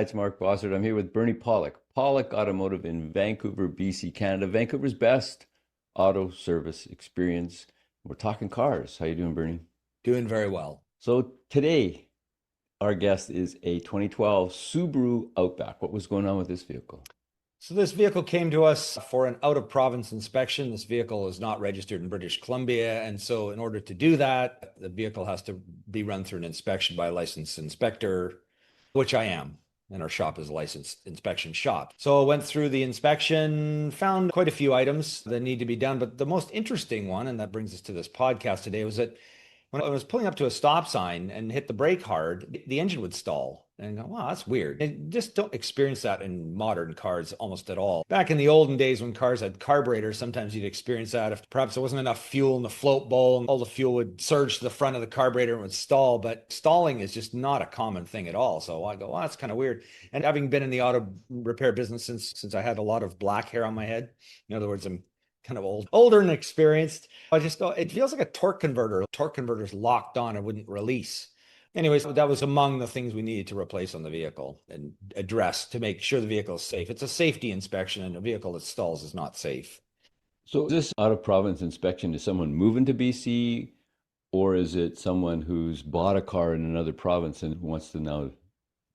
Hi, it's Mark Bossard. I'm here with Bernie Pawlik, Pawlik Automotive in Vancouver, BC, Canada. Vancouver's best auto service experience. We're talking cars. How you doing, Bernie? Doing very well. So today, our guest is a 2012 Subaru Outback. What was going on with this vehicle? So this vehicle came to us for an out-of-province inspection. This vehicle is not registered in British Columbia, and so in order to do that, the vehicle has to be run through an inspection by a licensed inspector, which I am, and our shop is a licensed inspection shop. So I went through the inspection, found quite a few items that need to be done, but the most interesting one, and that brings us to this podcast today, was that when I was pulling up to a stop sign and hit the brake hard, the engine would stall. And I go, wow, that's weird. I just don't experience that in modern cars almost at all. Back in the olden days when cars had carburetors, sometimes you'd experience that if perhaps there wasn't enough fuel in the float bowl and all the fuel would surge to the front of the carburetor and would stall. But stalling is just not a common thing at all. So I go, wow, that's kind of weird. And having been in the auto repair business since I had a lot of black hair on my head, in other words, I'm kind of older and experienced. I just thought it feels like a torque converter. Torque converter's locked on and wouldn't release. Anyways, that was among the things we needed to replace on the vehicle and address to make sure the vehicle is safe. It's a safety inspection, and a vehicle that stalls is not safe. So this out of province inspection is someone moving to BC, or is it someone who's bought a car in another province and wants to now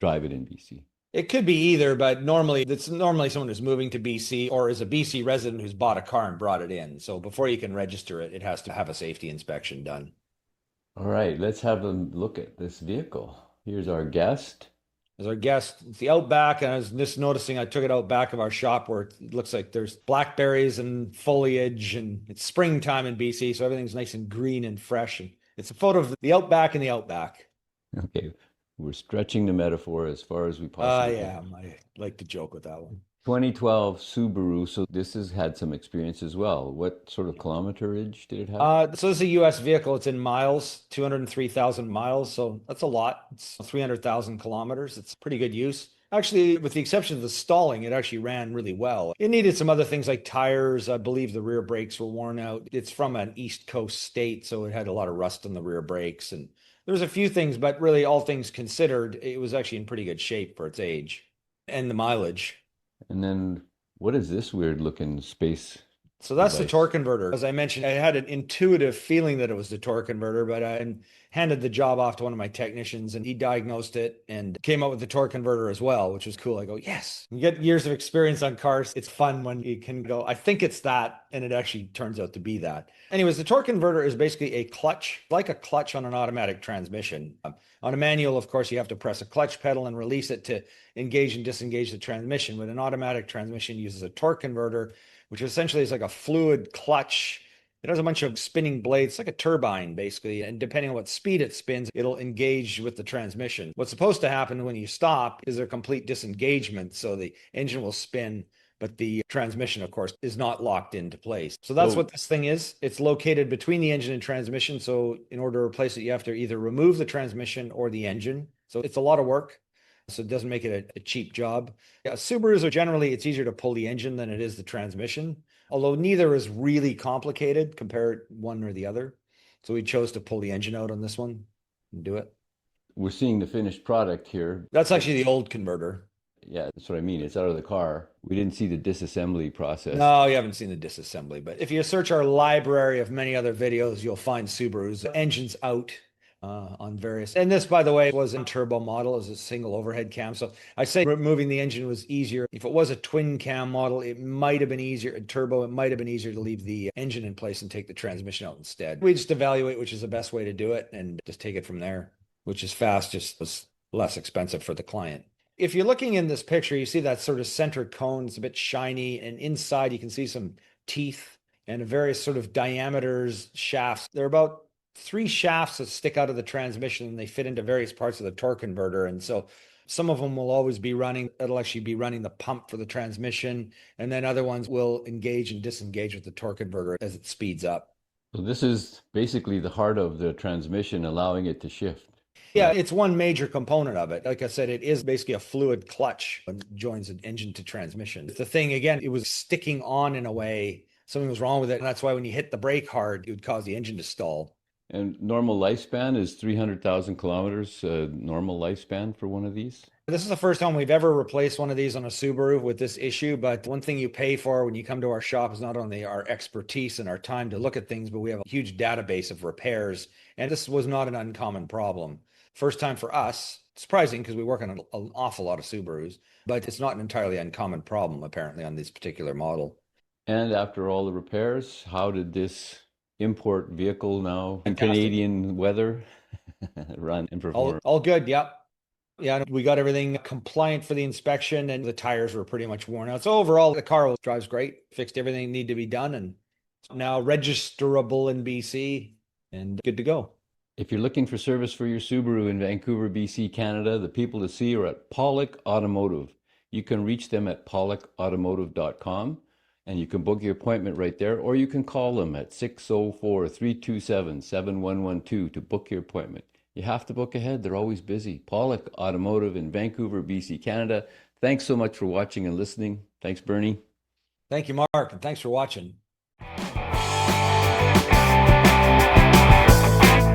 drive it in BC? It could be either, but normally it's normally someone who's moving to BC or is a BC resident who's bought a car and brought it in. So before you can register it, it has to have a safety inspection done. All right, let's have a look at this vehicle. Here's our guest. As our guest, it's the Outback, and I was just noticing I took it out back of our shop where it looks like there's blackberries and foliage, and it's springtime in BC, so everything's nice and green and fresh. And it's a photo of the Outback and the Outback. Okay, we're stretching the metaphor as far as we possibly Yeah, can. I like to joke with that one. 2012 Subaru, so this has had some experience as well. What sort of kilometerage did it have? So this is a US vehicle. It's in miles, 203,000 miles. So that's a lot. It's 300,000 kilometers. It's pretty good use. Actually, with the exception of the stalling, it actually ran really well. It needed some other things like tires. I believe the rear brakes were worn out. It's from an East Coast state, so it had a lot of rust on the rear brakes. And there's a few things, but really, all things considered, it was actually in pretty good shape for its age and the mileage. And then what is this weird looking space So that's the device? torque converter. As I mentioned, I had an intuitive feeling that it was the torque converter, but I handed the job off to one of my technicians and he diagnosed it and came up with the torque converter as well, which was cool. I go, yes, you get years of experience on cars. It's fun when you can go, I think it's that. And it actually turns out to be that. Anyways, the torque converter is basically a clutch, like a clutch on an automatic transmission. On a manual, of course, you have to press a clutch pedal and release it to engage and disengage the transmission. But an automatic transmission uses a torque converter, which essentially is like a fluid clutch. It has a bunch of spinning blades, it's like a turbine, basically. And depending on what speed it spins, it'll engage with the transmission. What's supposed to happen when you stop is a complete disengagement. So the engine will spin, but the transmission, of course, is not locked into place. So that's So what this thing is. It's located between the engine and transmission. So in order to replace it, you have to either remove the transmission or the engine. So it's a lot of work. So it doesn't make it a cheap job. Yeah, Subarus are generally, it's easier to pull the engine than it is the transmission, although neither is really complicated, compare one or the other. So we chose to pull the engine out on this one and do it. we're seeing the finished product here. That's actually the It's, old converter. yeah, that's what I mean. It's out of the car. We didn't see the disassembly process. No, you haven't seen the disassembly, but if you search our library of many other videos, you'll find Subaru's engines out on various. And this, by the way, was in turbo model as a single overhead cam. So I say removing the engine was easier. If it was a twin cam model, it might have been easier. A turbo, it might have been easier to leave the engine in place and take the transmission out instead. We just evaluate which is the best way to do it and just take it from there, which is fast, just was less expensive for the client. If you're looking in this picture, you see that sort of center cone. It's a bit shiny, and inside you can see some teeth and various sort of diameters, shafts. They're about three shafts that stick out of the transmission, and they fit into various parts of the torque converter. And so some of them will always be running. It'll actually be running the pump for the transmission, and then other ones will engage and disengage with the torque converter as it speeds up. So this is basically the heart of the transmission, allowing it to shift. Yeah, Correct. it's one major component of it. Like I said, it is basically a fluid clutch and joins an engine to transmission. The thing, again, it was sticking on in a way. Something was wrong with it. And that's why when you hit the brake hard, it would cause the engine to stall. And normal lifespan is 300,000 kilometers, normal lifespan for one of these? This is the first time we've ever replaced one of these on a Subaru with this issue, but one thing you pay for when you come to our shop is not only our expertise and our time to look at things, but we have a huge database of repairs, and this was not an uncommon problem. First time for us, surprising because we work on an awful lot of Subarus, but it's not an entirely uncommon problem apparently on this particular model. And after all the repairs, how did this import vehicle now in Fantastic. Canadian weather run and perform? All good. Yep. Yeah, we got everything compliant for the inspection and the tires were pretty much worn out. So overall, the car drives great, fixed everything need to be done and now registerable in BC and good to go. If you're looking for service for your Subaru in Vancouver, BC, Canada, the people to see are at Pawlik Automotive. You can reach them at pawlikautomotive.com and you can book your appointment right there, or you can call them at 604-327-7112 to book your appointment. You have to book ahead. They're always busy. Pawlik Automotive in Vancouver, BC, Canada. Thanks so much for watching and listening. Thanks, Bernie. Thank you, Mark, and thanks for watching.